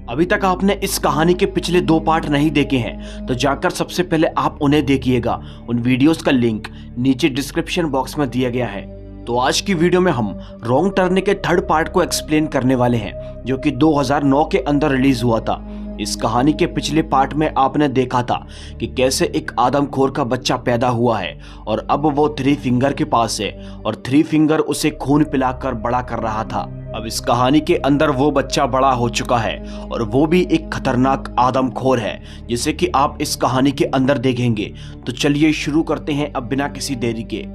अभी तक आपने इस कहानी के पिछले 2 पार्ट नहीं देखे हैं तो जाकर सबसे पहले आप उन्हें देखिएगा। उन वीडियोस का लिंक नीचे डिस्क्रिप्शन बॉक्स में दिया गया है। तो आज की वीडियो में हम रॉन्ग टर्न के 3rd पार्ट को एक्सप्लेन करने वाले हैं, जो कि 2009 के अंदर रिलीज हुआ था। इस कहानी के पिछले पार्ट में आपने देखा था कि कैसे एक आदमखोर का बच्चा पैदा हुआ है और अब वो 3 फिंगर के पास है और 3 फिंगर उसे खून पिलाकर बड़ा कर रहा था। अब इस कहानी के अंदर वो बच्चा बड़ा हो चुका है और वो भी एक खतरनाक आदमखोर है, जिसे कि आप इस कहानी के अंदर देखेंगे। तो चलिए शुरू करते हैं अब बिना किसी देरी के।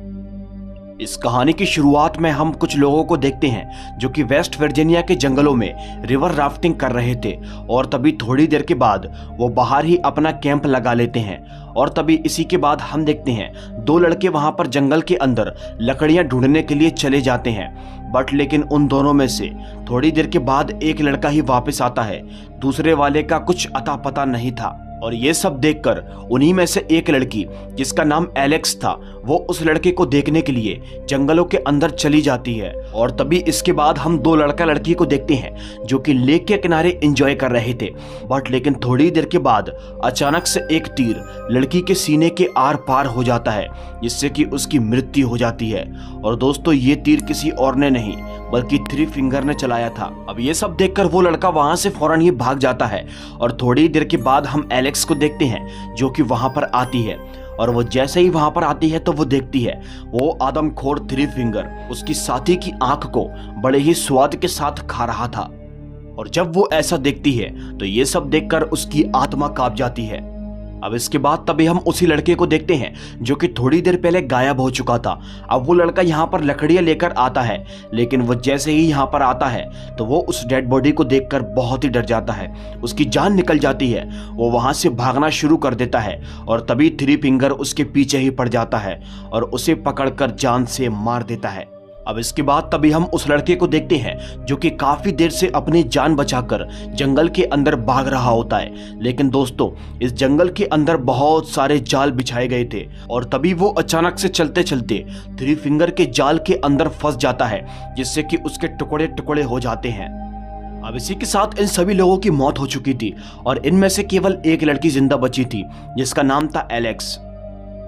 इस कहानी की शुरुआत में हम कुछ लोगों को देखते हैं जो कि वेस्ट वर्जीनिया के जंगलों में रिवर राफ्टिंग कर रहे थे और तभी थोड़ी देर के बाद वो बाहर ही अपना कैंप लगा लेते हैं। और तभी इसी के बाद हम देखते हैं 2 लड़के वहां पर जंगल के अंदर लकड़ियां ढूंढने के लिए चले जाते हैं। बट लेकिन उन दोनों में से थोड़ी देर के बाद एक लड़का ही वापस आता है, दूसरे वाले का कुछ अता पता नहीं था। और ये सब देखकर उन्हीं में से एक लड़की जिसका नाम एलेक्स था, वो उस लड़के को देखने के लिए जंगलों के अंदर चली जाती है। और तभी इसके बाद हम 2 लड़का लड़की को देखते हैं जो कि लेक के किनारे एंजॉय कर रहे थे। बट लेकिन थोड़ी देर के बाद अचानक से एक तीर लड़की के सीने के आर पार हो जाता है, जिससे कि उसकी मृत्यु हो जाती है। और दोस्तों, ये तीर किसी और ने नहीं बल्कि 3 फिंगर ने चलाया था। अब ये सब देखकर वो लड़का वहां से फौरन ही भाग जाता है। और थोड़ी देर के बाद हम एलेक्स को देखते हैं जो कि वहां पर आती है। और वो जैसे ही वहां पर आती है तो वो देखती है वो आदमखोर 3 फिंगर उसकी साथी की आंख को बड़े ही स्वाद के साथ खा रहा था। और जब वो ऐसा देखती है तो ये सब देखकर उसकी आत्मा कांप जाती है। अब इसके बाद तभी हम उसी लड़के को देखते हैं जो कि थोड़ी देर पहले गायब हो चुका था। अब वो लड़का यहाँ पर लकड़ियां लेकर आता है, लेकिन वो जैसे ही यहाँ पर आता है तो वो उस डेड बॉडी को देखकर बहुत ही डर जाता है। उसकी जान निकल जाती है, वो वहां से भागना शुरू कर देता है और तभी 3 फिंगर उसके पीछे ही पड़ जाता है और उसे पकड़कर जान से मार देता है। अब इसके बाद तभी हम उस लड़के को देखते हैं जो कि काफी देर से अपनी जान बचाकर जंगल के अंदर भाग रहा होता है। लेकिन दोस्तों, इस जंगल के अंदर बहुत सारे जाल बिछाए गए थे और तभी वो अचानक से चलते चलते 3 फिंगर के जाल के अंदर फंस जाता है, जिससे कि उसके टुकड़े टुकड़े हो जाते हैं। अब इसी के साथ इन सभी लोगों की मौत हो चुकी थी और इनमें से केवल एक लड़की जिंदा बची थी जिसका नाम था एलेक्स।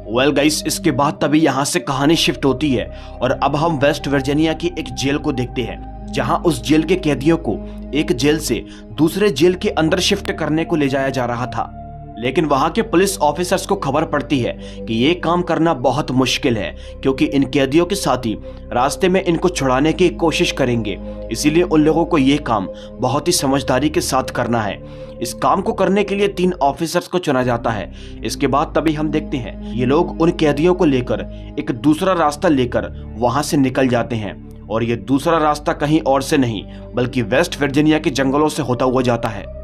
वेल गाइस, इसके बाद तभी यहाँ से कहानी शिफ्ट होती है और अब हम वेस्ट वर्जीनिया की एक जेल को देखते हैं, जहाँ उस जेल के कैदियों को एक जेल से दूसरे जेल के अंदर शिफ्ट करने को ले जाया जा रहा था। लेकिन वहां के पुलिस ऑफिसर्स को खबर पड़ती है कि ये काम करना बहुत मुश्किल है, क्योंकि इन कैदियों के साथी रास्ते में इनको छुड़ाने की कोशिश करेंगे। इसीलिए उन लोगों को ये काम बहुत ही समझदारी के साथ करना है। इस काम को करने के लिए 3 ऑफिसर्स को चुना जाता है। इसके बाद तभी हम देखते हैं ये लोग उन कैदियों को लेकर एक दूसरा रास्ता लेकर वहां से निकल जाते हैं। और ये दूसरा रास्ता कहीं और से नहीं बल्कि वेस्ट वर्जीनिया के जंगलों से होता हुआ जाता है।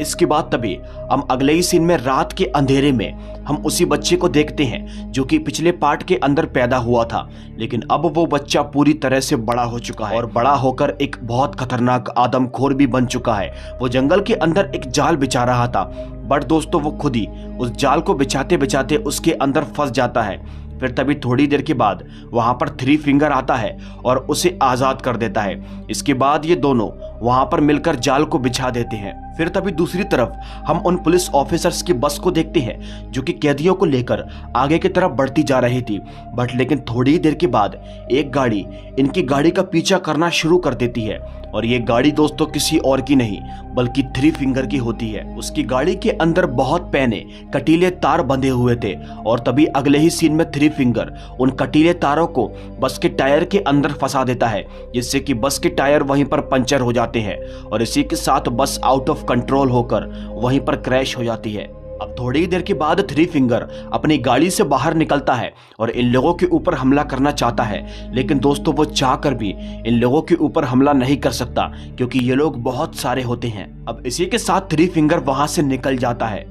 इसके बाद तभी हम अगले ही सीन में रात के अंधेरे में हम उसी बच्चे को देखते हैं जो कि पिछले पार्ट के अंदर पैदा हुआ था, लेकिन अब वो बच्चा पूरी तरह से बड़ा हो चुका है और बड़ा होकर एक बहुत खतरनाक आदमखोर भी बन चुका है। वो जंगल के अंदर एक जाल बिछा रहा था, बट दोस्तों वो खुद ही उस जाल को बिछाते बिछाते उसके अंदर फंस जाता है। फिर तभी थोड़ी देर के बाद वहां पर 3 फिंगर आता है और उसे आजाद कर देता है। इसके बाद ये दोनों वहां पर मिलकर जाल को बिछा देते हैं। फिर तभी दूसरी तरफ हम उन पुलिस ऑफिसर्स की बस को देखते हैं जो कि कैदियों को लेकर आगे की तरफ बढ़ती जा रही थी। बट लेकिन थोड़ी देर के बाद एक गाड़ी इनकी गाड़ी का पीछा करना शुरू कर देती है और ये गाड़ी दोस्तों किसी और की नहीं बल्कि 3 फिंगर की होती है। उसकी गाड़ी के अंदर बहुत पैने कटीले तार बंधे हुए थे और तभी अगले ही सीन में 3 फिंगर उन कटीले तारों को बस के टायर के अंदर फंसा देता है, जिससे कि बस के टायर वहीं पर पंचर हो जाते हैं और इसी के साथ बस आउट ऑफ कंट्रोल होकर वहीं पर क्रैश हो जाती है। अब थोड़ी देर के बाद 3 फिंगर अपनी गाड़ी से बाहर निकलता है और इन लोगों के ऊपर हमला करना चाहता है, लेकिन दोस्तों वो चाहकर भी इन लोगों के ऊपर हमला नहीं कर सकता क्योंकि ये लोग बहुत सारे होते हैं। अब इसी के साथ 3 फिंगर वहां से निकल जाता है।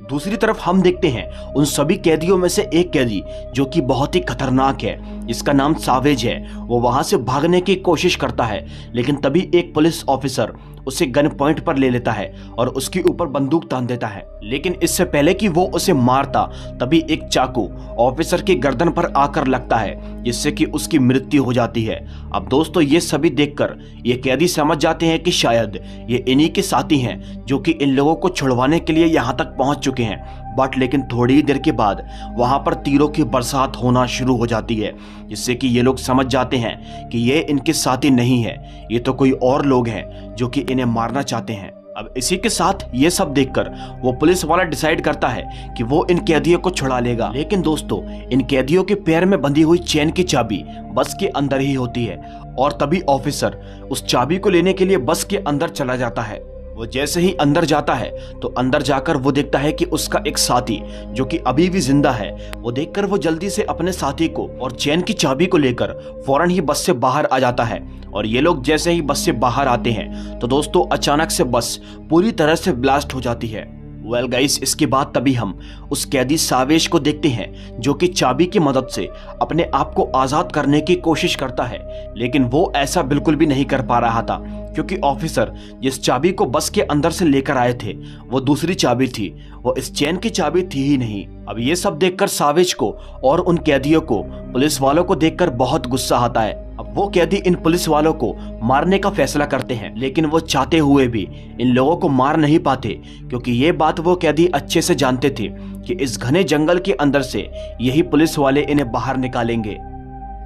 दूसरी तरफ हम देखते हैं उन सभी कैदियों में से एक कैदी जो कि बहुत ही खतरनाक है, जिसका नाम सावेज है। वो वहां से भागने की कोशिश करता है, लेकिन तभी एक पुलिस ऑफिसर उसे गन पॉइंट पर ले लेता है और उसके ऊपर बंदूक तान देता है। लेकिन इससे पहले कि वो उसे मारता तभी एक चाकू ऑफिसर की गर्दन पर आकर लगता है, जिससे कि उसकी मृत्यु हो जाती है। अब दोस्तों ये सभी देखकर ये कैदी समझ जाते हैं कि शायद ये इन्हीं के साथी हैं जो कि इन लोगों को छुड़वाने के लिए यहाँ तक पहुँच चुके हैं। बट लेकिन थोड़ी ही देर के बाद वहाँ पर तीरों की बरसात होना शुरू हो जाती है, जिससे कि ये लोग समझ जाते हैं कि ये इनके साथी नहीं है, ये तो कोई और लोग हैं जो कि इन्हें मारना चाहते हैं। अब इसी के साथ ये सब देखकर वो पुलिस वाला डिसाइड करता है कि वो इन कैदियों को छुड़ा लेगा। लेकिन दोस्तों इन कैदियों के पैर में बंधी हुई चेन की चाबी बस के अंदर ही होती है और तभी ऑफिसर उस चाबी को लेने के लिए बस के अंदर चला जाता है। वो जैसे ही अंदर जाता है तो अंदर जाकर वो देखता है कि उसका एक साथी जो कि अभी भी जिंदा है। वो देखकर वो जल्दी से अपने साथी को और चेन की चाबी को लेकर फौरन ही बस से बाहर आ जाता है। और ये लोग जैसे ही बस से बाहर आते हैं तो दोस्तों अचानक से बस पूरी तरह से ब्लास्ट हो जाती है। वेल गाइस, इसके बाद तभी हम उस कैदी सावेश को देखते हैं जो कि चाबी की मदद से अपने आप को आजाद करने की कोशिश करता है। लेकिन वो ऐसा बिल्कुल भी नहीं कर पा रहा था, क्योंकि ऑफिसर जिस चाबी को बस के अंदर से लेकर आए थे वो दूसरी चाबी थी, वो इस चेन की चाबी थी ही नहीं। अब ये सब देखकर सावेश को और उन कैदियों को पुलिस वालों को देखकर बहुत गुस्सा आता है। अब वो कैदी इन पुलिस वालों को मारने का फैसला करते हैं, लेकिन वो चाहते हुए भी इन लोगों को मार नहीं पाते, क्योंकि ये बात वो कैदी अच्छे से जानते थे कि इस घने जंगल के अंदर से यही पुलिस वाले इन्हें बाहर निकालेंगे।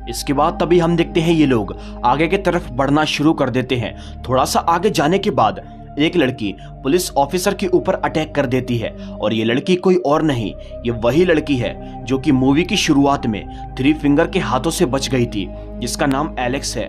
इसके बाद तभी हम देखते हैं ये लोग आगे की तरफ बढ़ना शुरू कर देते हैं। थोड़ा सा आगे जाने के बाद एक लड़की पुलिस ऑफिसर के ऊपर अटैक कर देती है और ये लड़की कोई और नहीं, ये वही लड़की है जो कि मूवी की शुरुआत में थ्री फिंगर के हाथों से बच गई थी, जिसका नाम एलेक्स है।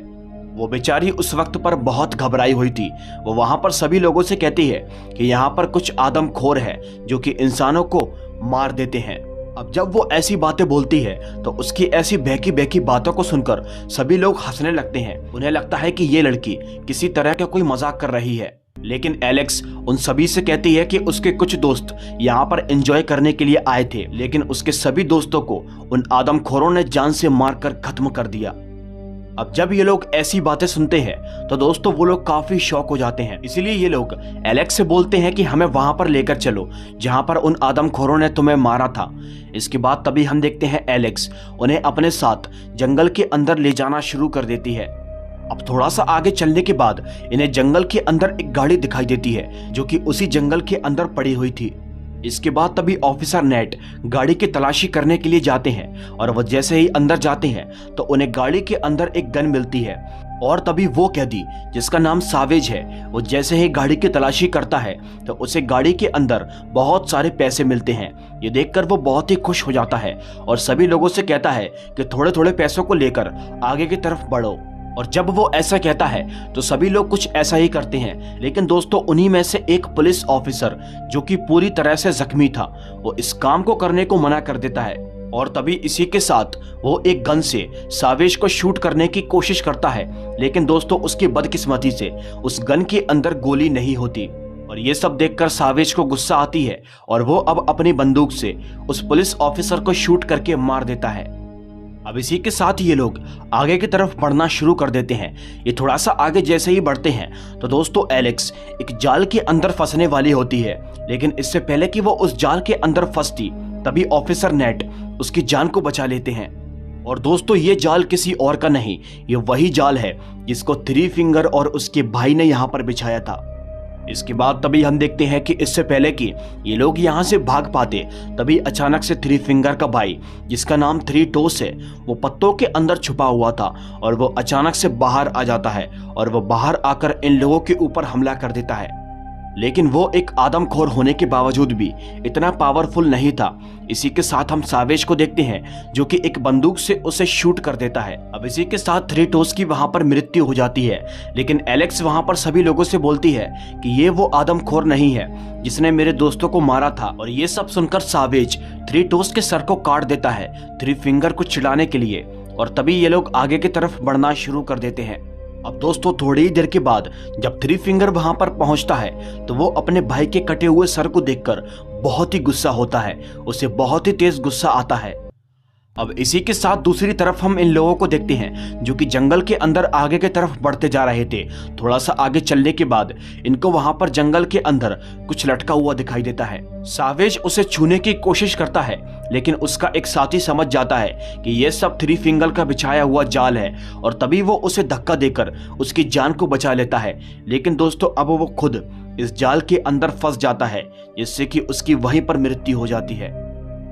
वो बेचारी उस वक्त पर बहुत घबराई हुई थी। वो वहां पर सभी लोगों से कहती है कि यहाँ पर कुछ आदमखोर है जो कि इंसानों को मार देते हैं। अब जब वो ऐसी बातें बोलती है तो उसकी ऐसी बहकी बहकी बातों को सुनकर सभी लोग हंसने लगते हैं। उन्हें लगता है कि ये लड़की किसी तरह का कोई मजाक कर रही है। लेकिन एलेक्स उन सभी से कहती है कि उसके कुछ दोस्त यहाँ पर एंजॉय करने के लिए आए थे, लेकिन उसके सभी दोस्तों को उन आदमखोरों ने जान से मारकर खत्म कर दिया। अब जब ये लोग ऐसी बातें सुनते हैं तो दोस्तों वो लोग काफी शॉक हो जाते हैं। इसीलिए ये लोग एलेक्स से बोलते हैं कि हमें वहां पर लेकर चलो जहां पर उन आदमखोरों ने तुम्हें मारा था। इसके बाद तभी हम देखते हैं एलेक्स उन्हें अपने साथ जंगल के अंदर ले जाना शुरू कर देती है। अब थोड़ा सा आगे चलने के बाद इन्हें जंगल के अंदर एक गाड़ी दिखाई देती है जो कि उसी जंगल के अंदर पड़ी हुई थी। इसके बाद तभी ऑफिसर नेट गाड़ी की तलाशी करने के लिए जाते हैं और वो जैसे ही अंदर जाते हैं तो उन्हें गाड़ी के अंदर एक गन मिलती है। और तभी वो कैदी जिसका नाम सावेज है वो जैसे ही गाड़ी की तलाशी करता है तो उसे गाड़ी के अंदर बहुत सारे पैसे मिलते हैं। ये देखकर वो बहुत ही खुश हो जाता है और सभी लोगों से कहता है कि थोड़े थोड़े पैसों को लेकर आगे की तरफ बढ़ो। और जब वो ऐसा कहता है तो सभी लोग कुछ ऐसा ही करते हैं। लेकिन दोस्तों उन्हीं में से एक पुलिस ऑफिसर जो कि पूरी तरह से जख्मी था वो इस काम को करने को मना कर देता है। और तभी इसी के साथ वो एक गन से सावेज को शूट करने की कोशिश करता है, लेकिन दोस्तों उसकी बदकिस्मती से उस गन के अंदर गोली नहीं होती। और ये सब देखकर सावेज को गुस्सा आती है और वो अब अपनी बंदूक से उस पुलिस ऑफिसर को शूट करके मार देता है। अब इसी के साथ ये लोग आगे की तरफ बढ़ना शुरू कर देते हैं। ये थोड़ा सा आगे जैसे ही बढ़ते हैं तो दोस्तों एलेक्स एक जाल के अंदर फंसने वाली होती है, लेकिन इससे पहले कि वो उस जाल के अंदर फंसती तभी ऑफिसर नेट उसकी जान को बचा लेते हैं। और दोस्तों ये जाल किसी और का नहीं, ये वही जाल है जिसको थ्री फिंगर और उसके भाई ने यहाँ पर बिछाया था। इसके बाद तभी हम देखते हैं कि इससे पहले कि ये लोग यहाँ से भाग पाते तभी अचानक से थ्री फिंगर का भाई जिसका नाम थ्री टोस है वो पत्तों के अंदर छुपा हुआ था और वो अचानक से बाहर आ जाता है और वो बाहर आकर इन लोगों के ऊपर हमला कर देता है। लेकिन वो एक आदमखोर होने के बावजूद भी इतना पावरफुल नहीं था। इसी के साथ हम सावेज को देखते हैं जो कि एक बंदूक से उसे शूट कर देता है। अब इसी के साथ थ्री टोस की वहां पर मृत्यु हो जाती है, लेकिन एलेक्स वहां पर सभी लोगों से बोलती है कि ये वो आदमखोर नहीं है जिसने मेरे दोस्तों को मारा था। और ये सब सुनकर सावेज थ्री टोस के सर को काट देता है थ्री फिंगर को चिढ़ाने के लिए। और तभी ये लोग आगे की तरफ बढ़ना शुरू कर देते हैं। अब दोस्तों थोड़ी ही देर के बाद जब थ्री फिंगर वहां पर पहुंचता है तो वो अपने भाई के कटे हुए सर को देखकर बहुत ही गुस्सा होता है, उसे बहुत ही तेज गुस्सा आता है। अब इसी के साथ दूसरी तरफ हम इन लोगों को देखते हैं जो कि जंगल के अंदर आगे की तरफ बढ़ते जा रहे थे। थोड़ा सा आगे चलने के बाद इनको वहां पर जंगल के अंदर कुछ लटका हुआ दिखाई देता है। सावेज उसे छूने की कोशिश करता है, लेकिन उसका एक साथी समझ जाता है कि यह सब थ्री फिंगर का बिछाया हुआ जाल है और तभी वो उसे धक्का देकर उसकी जान को बचा लेता है। लेकिन दोस्तों अब वो खुद इस जाल के अंदर फंस जाता है, जिससे कि उसकी वहीं पर मृत्यु हो जाती है।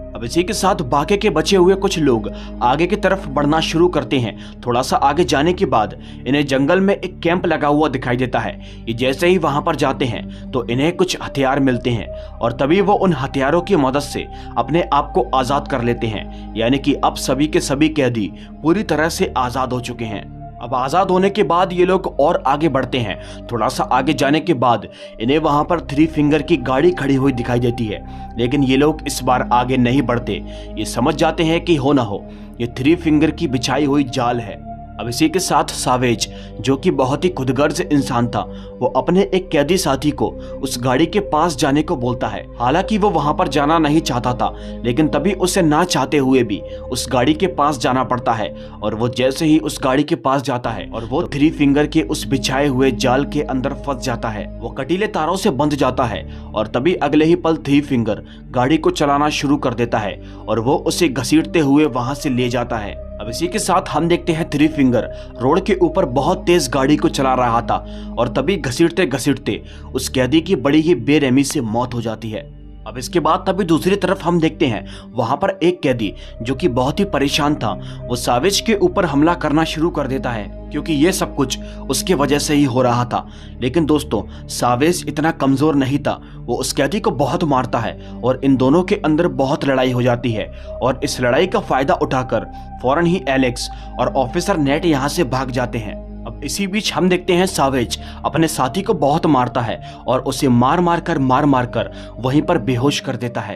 अब इसी के साथ बाकी के बचे हुए कुछ लोग आगे की तरफ बढ़ना शुरू करते हैं। थोड़ा सा आगे जाने के बाद इन्हें जंगल में एक कैंप लगा हुआ दिखाई देता है। ये जैसे ही वहां पर जाते हैं तो इन्हें कुछ हथियार मिलते हैं और तभी वो उन हथियारों की मदद से अपने आप को आजाद कर लेते हैं। यानी कि अब सभी के सभी कैदी पूरी तरह से आजाद हो चुके हैं। अब आजाद होने के बाद ये लोग और आगे बढ़ते हैं। थोड़ा सा आगे जाने के बाद इन्हें वहां पर थ्री फिंगर की गाड़ी खड़ी हुई दिखाई देती है, लेकिन ये लोग इस बार आगे नहीं बढ़ते। ये समझ जाते हैं कि हो ना हो ये थ्री फिंगर की बिछाई हुई जाल है। अब इसी के साथ सावेज जो कि बहुत ही खुदगर्ज इंसान था, वो अपने एक कैदी साथी को उस गाड़ी के पास जाने को बोलता है। हालांकि वो वहां पर जाना नहीं चाहता था, लेकिन तभी उसे ना चाहते हुए भी उस गाड़ी के पास जाना पड़ता है। और वो जैसे ही उस गाड़ी के पास जाता है और वो थ्री फिंगर के उस बिछाए हुए जाल के अंदर फंस जाता है। वो कटीले तारों से बंध जाता है और तभी अगले ही पल थ्री फिंगर गाड़ी को चलाना शुरू कर देता है और वो उसे घसीटते हुए वहां से ले जाता है। अब इसी के साथ हम देखते हैं थ्री फिंगर रोड के ऊपर बहुत तेज गाड़ी को चला रहा था और तभी घसीटते घसीटते उस कैदी की बड़ी ही बेरहमी से मौत हो जाती है। अब इसके बाद तभी दूसरी तरफ हम देखते हैं वहां पर एक कैदी जो कि बहुत ही परेशान था, वो सावेज के ऊपर हमला करना शुरू कर देता है, क्योंकि ये सब कुछ उसके वजह से ही हो रहा था। लेकिन दोस्तों सावेज इतना कमजोर नहीं था, वो उस कैदी को बहुत मारता है और इन दोनों के अंदर बहुत लड़ाई हो जाती है। और इस लड़ाई का फायदा उठाकर फौरन ही एलेक्स और ऑफिसर नेट यहाँ से भाग जाते हैं। अब इसी बीच हम देखते हैं सावेज अपने साथी को बहुत मारता है और उसे मार मार कर वहीं पर बेहोश कर देता है।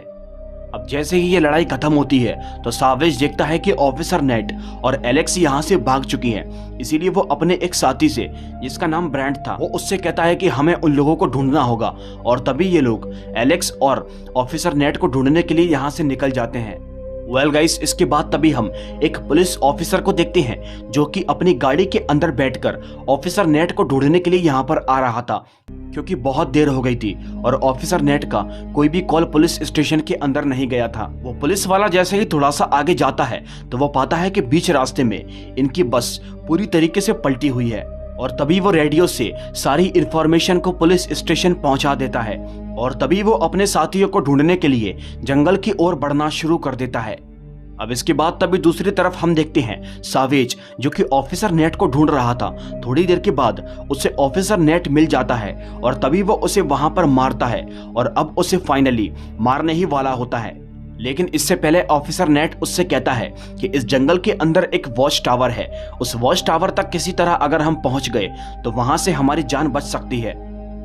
अब जैसे ही ये लड़ाई खत्म होती है तो सावेज देखता है कि ऑफिसर नेट और एलेक्स यहाँ से भाग चुकी हैं। इसीलिए वो अपने एक साथी से जिसका नाम ब्रांड था, वो उससे कहता है कि हमें उन लोगों को ढूंढना होगा। और तभी ये लोग एलेक्स और ऑफिसर नेट को ढूंढने के लिए यहाँ से निकल जाते हैं। वेल गाइस, इसके बाद तभी हम एक पुलिस ऑफिसर को देखते हैं जो कि अपनी गाड़ी के अंदर बैठकर ऑफिसर नेट को ढूंढने के लिए यहाँ पर आ रहा था, क्योंकि बहुत देर हो गई थी और ऑफिसर नेट का कोई भी कॉल पुलिस स्टेशन के अंदर नहीं गया था। वो पुलिस वाला जैसे ही थोड़ा सा आगे जाता है तो वो पाता है कि बीच रास्ते में इनकी बस पूरी तरीके से पलटी हुई है और तभी वो रेडियो से सारी इंफॉर्मेशन को पुलिस स्टेशन पहुंचा देता है और तभी वो अपने साथियों को ढूंढने के लिए जंगल की ओर बढ़ना शुरू कर देता है। अब इसके बाद तभी दूसरी तरफ हम देखते हैं सावेज जो कि ऑफिसर नेट को ढूंढ रहा था। थोड़ी देर के बाद उसे ऑफिसर नेट मिल जाता है और तभी वो उसे वहां पर मारता है और अब उसे फाइनली मारने ही वाला होता है। लेकिन इससे पहले ऑफिसर नेट उससे कहता है कि इस जंगल के अंदर एक वॉच टावर है, उस वॉच टावर तक किसी तरह अगर हम पहुंच गए तो वहां से हमारी जान बच सकती है।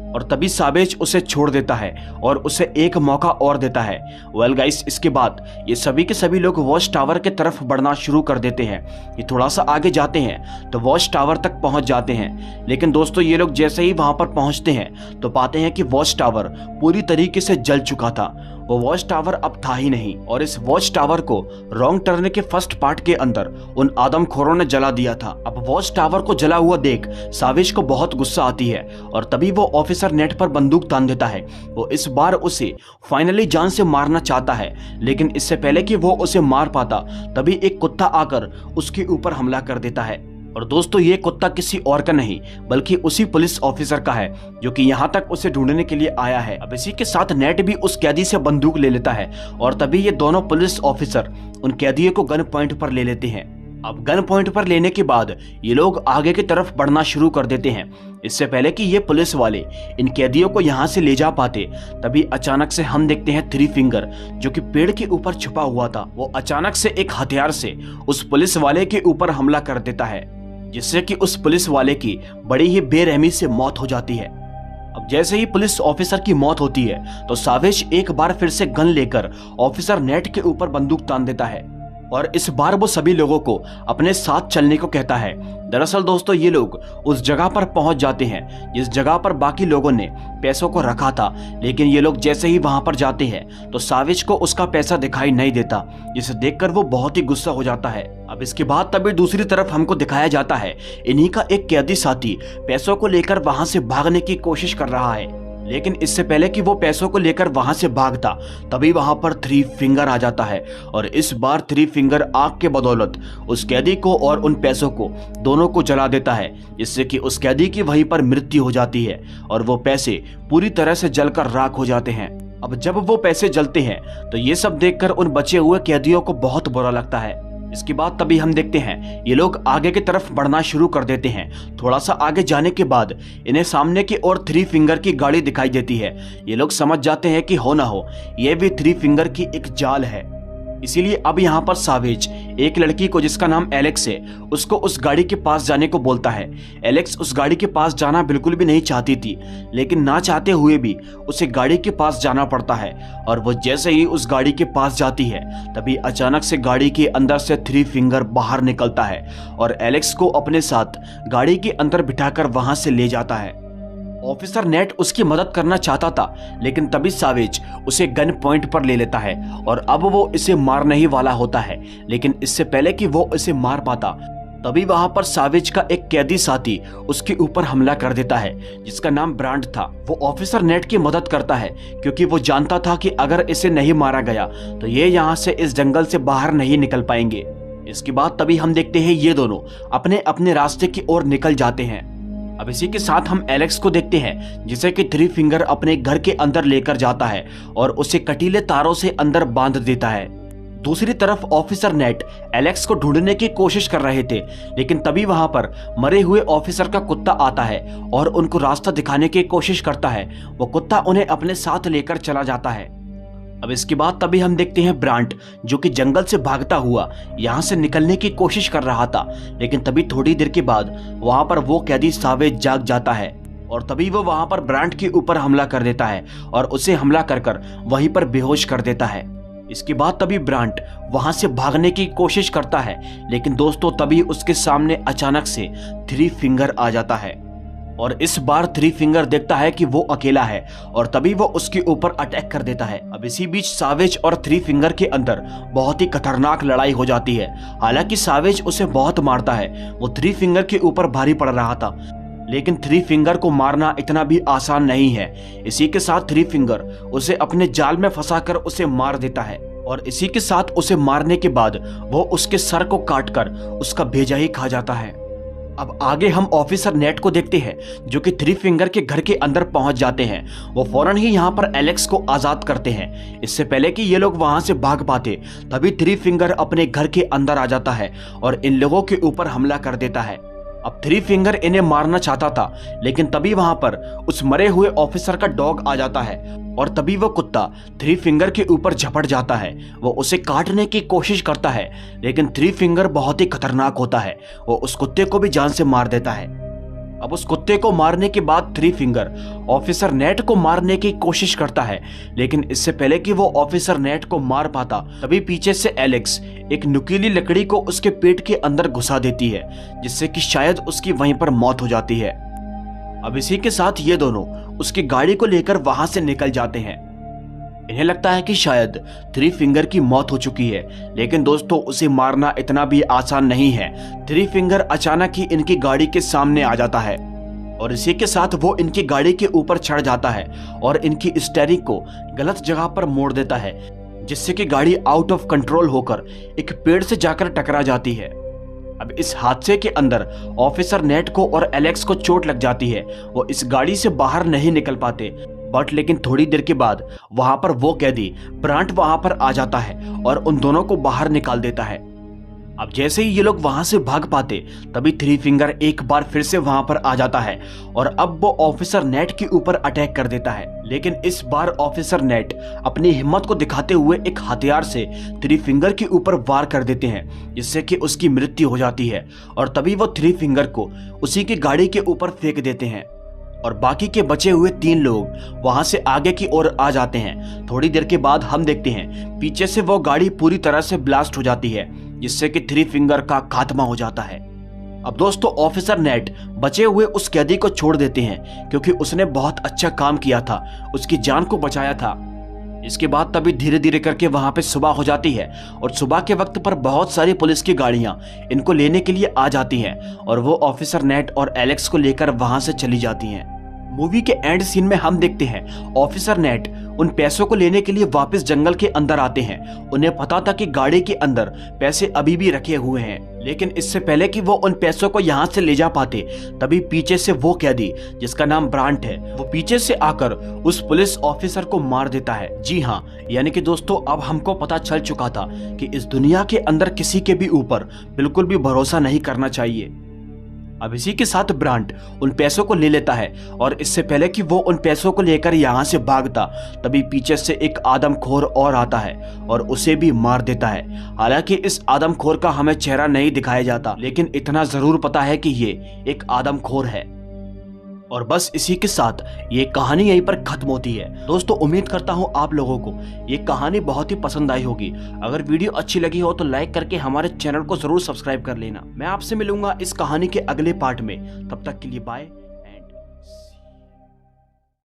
और तभी सावेज उसे छोड़ देता है और उसे एक मौका और देता है। वेल गाइस, इसके बाद ये सभी के सभी लोग वॉच टावर के तरफ बढ़ना शुरू कर देते हैं। ये थोड़ा सा आगे जाते हैं तो वॉच टावर तक पहुंच जाते हैं। लेकिन दोस्तों ये लोग जैसे ही वहां पर पहुंचते हैं तो पाते हैं कि वॉच टावर पूरी तरीके से जल चुका था। वो वॉच टावर अब था ही नहीं और इस वॉच टावर को रॉन्ग टर्न के फर्स्ट पार्ट के अंदर उन आदमखोरों ने जला दिया था। अब वॉच टावर को जला हुआ देख सावेज को बहुत गुस्सा आती है और तभी वो ऑफिसर नेट पर बंदूक तान देता है। वो इस बार उसे फाइनली जान से मारना चाहता है, लेकिन इससे पहले कि वो उसे मार पाता तभी एक कुत्ता आकर उसके ऊपर हमला कर देता है। और दोस्तों ये कुत्ता किसी और का नहीं बल्कि उसी पुलिस ऑफिसर का है जो कि यहाँ तक उसे ढूंढने के लिए आया है। अब इसी के साथ नेट भी उस कैदी से बंदूक ले लेता है और तभी ये दोनों पुलिस ऑफिसर उन कैदियों को गन पॉइंट पर ले लेते हैं। अब गन पॉइंट पर लेने के बाद ये लोग आगे की तरफ बढ़ना शुरू कर देते हैं। इससे पहले कि ये पुलिस वाले इन कैदियों को यहाँ से ले जा पाते तभी अचानक से हम देखते हैं थ्री फिंगर जो कि पेड़ के ऊपर छुपा हुआ था। वो अचानक से एक हथियार से उस पुलिस वाले के ऊपर हमला कर देता है, जिससे कि उस पुलिस वाले की बड़ी ही बेरहमी से मौत हो जाती है। अब जैसे ही पुलिस ऑफिसर की मौत होती है तो सावेज एक बार फिर से गन लेकर ऑफिसर नेट के ऊपर बंदूक तान देता है। और इस बार वो सभी लोगों को अपने साथ चलने को कहता है। दरअसल दोस्तों ये लोग उस जगह पर पहुंच जाते हैं जिस जगह पर बाकी लोगों ने पैसों को रखा था, लेकिन ये लोग जैसे ही वहां पर जाते हैं तो सावेज को उसका पैसा दिखाई नहीं देता, जिसे देखकर वो बहुत ही गुस्सा हो जाता है। अब इसके बाद तभी दूसरी तरफ हमको दिखाया जाता है इन्हीं का एक कैदी साथी पैसों को लेकर वहां से भागने की कोशिश कर रहा है, लेकिन इससे पहले कि वो पैसों को लेकर वहां से भागता तभी वहां पर थ्री फिंगर आ जाता है और इस बार थ्री फिंगर आग के बदौलत उस कैदी को और उन पैसों को दोनों को जला देता है, जिससे कि उस कैदी की वहीं पर मृत्यु हो जाती है और वो पैसे पूरी तरह से जलकर राख हो जाते हैं। अब जब वो पैसे जलते हैं तो ये सब देखकर उन बचे हुए कैदियों को बहुत बुरा लगता है। इसके बाद तभी हम देखते हैं ये लोग आगे की तरफ बढ़ना शुरू कर देते हैं। थोड़ा सा आगे जाने के बाद इन्हें सामने की ओर थ्री फिंगर की गाड़ी दिखाई देती है। ये लोग समझ जाते हैं कि हो ना हो ये भी थ्री फिंगर की एक जाल है, इसीलिए अब यहाँ पर सावेज एक लड़की को जिसका नाम एलेक्स है उसको उस गाड़ी के पास जाने को बोलता है। एलेक्स उस गाड़ी के पास जाना बिल्कुल भी नहीं चाहती थी, लेकिन ना चाहते हुए भी उसे गाड़ी के पास जाना पड़ता है और वो जैसे ही उस गाड़ी के पास जाती है तभी अचानक से गाड़ी के अंदर से थ्री फिंगर बाहर निकलता है और एलेक्स को अपने साथ गाड़ी के अंदर बिठाकर वहां से ले जाता है। ऑफिसर नेट उसकी मदद करना चाहता था, लेकिन तभी सावेज उसे गन पॉइंट पर ले लेता है और अब वो इसे मारने ही वाला होता है, लेकिन इससे पहले कि वो इसे मार पाता तभी वहां पर सावेज का एक कैदी साथी उसके ऊपर हमला कर देता है जिसका नाम ब्रांड था। वो ऑफिसर नेट की मदद करता है क्योंकि वो जानता था कि अगर इसे नहीं मारा गया तो ये यहाँ से इस जंगल से बाहर नहीं निकल पाएंगे। इसके बाद तभी हम देखते हैं ये दोनों अपने अपने रास्ते की ओर निकल जाते हैं। अब इसी के साथ हम एलेक्स को देखते हैं जिसे कि थ्री फिंगर अपने घर के अंदर लेकर जाता है और उसे कटीले तारों से अंदर बांध देता है। दूसरी तरफ ऑफिसर नेट एलेक्स को ढूंढने की कोशिश कर रहे थे, लेकिन तभी वहां पर मरे हुए ऑफिसर का कुत्ता आता है और उनको रास्ता दिखाने की कोशिश करता है। वो कुत्ता उन्हें अपने साथ लेकर चला जाता है। अब इसके बाद तभी हम देखते हैं ब्रांट जो कि जंगल से भागता हुआ यहाँ से निकलने की कोशिश कर रहा था, लेकिन तभी थोड़ी देर के बाद वहां पर वो कैदी सावेज जाग जाता है और तभी वो वहां पर ब्रांट के ऊपर हमला कर देता है और उसे हमला कर वहीं पर बेहोश कर देता है। इसके बाद तभी ब्रांट वहां से भागने की कोशिश करता है, लेकिन दोस्तों तभी उसके सामने अचानक से थ्री फिंगर आ जाता है और इस बार थ्री फिंगर देखता है कि वो अकेला है और तभी वो उसके ऊपर अटैक कर देता है। अब इसी बीच सावेज और थ्री फिंगर के अंदर बहुत ही खतरनाक लड़ाई हो जाती है। हालांकि सावेज उसे बहुत मारता है, वो थ्री फिंगर के ऊपर भारी पड़ रहा था, लेकिन थ्री फिंगर को मारना इतना भी आसान नहीं है। इसी के साथ थ्री फिंगर उसे अपने जाल में फंसाकर उसे मार देता है और इसी के साथ उसे मारने के बाद वो उसके सर को काटकर उसका भेजा ही खा जाता है। अब आगे हम ऑफिसर नेट को देखते हैं जो कि थ्री फिंगर के घर के अंदर पहुंच जाते हैं। वो फौरन ही यहाँ पर एलेक्स को आजाद करते हैं। इससे पहले कि ये लोग वहां से भाग पाते तभी थ्री फिंगर अपने घर के अंदर आ जाता है और इन लोगों के ऊपर हमला कर देता है। अब थ्री फिंगर इन्हें मारना चाहता था, लेकिन तभी वहां पर उस मरे हुए ऑफिसर का डॉग आ जाता है और तभी वो कुत्ता थ्री फिंगर के ऊपर झपट जाता है। वो उसे काटने की कोशिश करता है, लेकिन थ्री फिंगर बहुत ही खतरनाक होता है। वो उस कुत्ते को भी जान से मार देता है। अब उस कुत्ते को मारने के बाद थ्री फिंगर ऑफिसर नेट को मारने की कोशिश करता है, लेकिन इससे पहले कि वो ऑफिसर नेट को मार पाता तभी पीछे से एलेक्स एक नुकीली लकड़ी को उसके पेट के अंदर घुसा देती है, जिससे कि शायद उसकी वहीं पर मौत हो जाती है। अब इसी के साथ ये दोनों उसकी गाड़ी को लेकर वहां से निकल जाते हैं। इन्हें लगता है कि शायद थ्री फिंगर की मौत हो चुकी है, लेकिन दोस्तों उसे मारना इतना भी आसान नहीं है। थ्री फिंगर अचानक ही इनकी गाड़ी के सामने आ जाता है और इसी के साथ वो इनकी गाड़ी के ऊपर चढ़ जाता है और इनकी स्टीयरिंग को गलत जगह पर मोड़ देता है, जिससे कि गाड़ी आउट ऑफ कंट्रोल होकर एक पेड़ से जाकर टकरा जाती है। अब इस हादसे के अंदर ऑफिसर नेट को और एलेक्स को चोट लग जाती है। वो इस गाड़ी से बाहर नहीं निकल पाते, बट लेकिन थोड़ी देर के बाद वहां पर वो कैदी ब्रांट वहां पर आ जाता है और उन दोनों को बाहर निकाल देता है। अब जैसे ही ये लोग वहां से भाग पाते तभी थ्री फिंगर एक बार फिर से वहां पर आ जाता है और अब वो ऑफिसर नेट के ऊपर अटैक कर देता है। लेकिन इस बार ऑफिसर नेट अपनी हिम्मत को दिखाते हुए एक हथियार से थ्री फिंगर के ऊपर वार कर देते हैं, जिससे कि उसकी मृत्यु हो जाती है और तभी वो थ्री फिंगर को उसी की गाड़ी के ऊपर फेंक देते हैं। और बाकी के बचे हुए 3 लोग वहां से आगे की ओर आ जाते हैं। थोड़ी देर के बाद हम देखते हैं पीछे से वो गाड़ी पूरी तरह से ब्लास्ट हो जाती है, जिससे कि 3 फिंगर का खात्मा हो जाता है। अब दोस्तों ऑफिसर नेट बचे हुए उस कैदी को छोड़ देते हैं, क्योंकि उसने बहुत अच्छा काम किया था, उसकी जान को बचाया था। इसके बाद तभी धीरे धीरे करके वहां पे सुबह हो जाती है और सुबह के वक्त पर बहुत सारी पुलिस की गाड़ियां इनको लेने के लिए आ जाती हैं और वो ऑफिसर नेट और एलेक्स को लेकर वहां से चली जाती हैं। मूवी के एंड सीन में हम देखते हैं ऑफिसर नेट उन पैसों को लेने के लिए वापस जंगल के अंदर आते हैं। उन्हें पता था कि गाड़ी के अंदर पैसे अभी भी रखे हुए हैं, लेकिन इससे पहले कि वो उन पैसों को यहाँ से ले जा पाते तभी पीछे से वो कैदी जिसका नाम ब्रांट है वो पीछे से आकर उस पुलिस ऑफिसर को मार देता है। जी हाँ, यानी कि दोस्तों अब हमको पता चल चुका था कि इस दुनिया के अंदर किसी के भी ऊपर बिल्कुल भी भरोसा नहीं करना चाहिए। अब इसी के साथ ब्रांट उन पैसों को ले लेता है और इससे पहले कि वो उन पैसों को लेकर यहाँ से भागता तभी पीछे से एक आदमखोर और आता है और उसे भी मार देता है। हालांकि इस आदमखोर का हमें चेहरा नहीं दिखाया जाता, लेकिन इतना जरूर पता है कि ये एक आदमखोर है। और बस इसी के साथ ये कहानी यहीं पर खत्म होती है। दोस्तों उम्मीद करता हूँ आप लोगों को ये कहानी बहुत ही पसंद आई होगी। अगर वीडियो अच्छी लगी हो तो लाइक करके हमारे चैनल को जरूर सब्सक्राइब कर लेना। मैं आपसे मिलूंगा इस कहानी के अगले पार्ट में, तब तक के लिए बाय।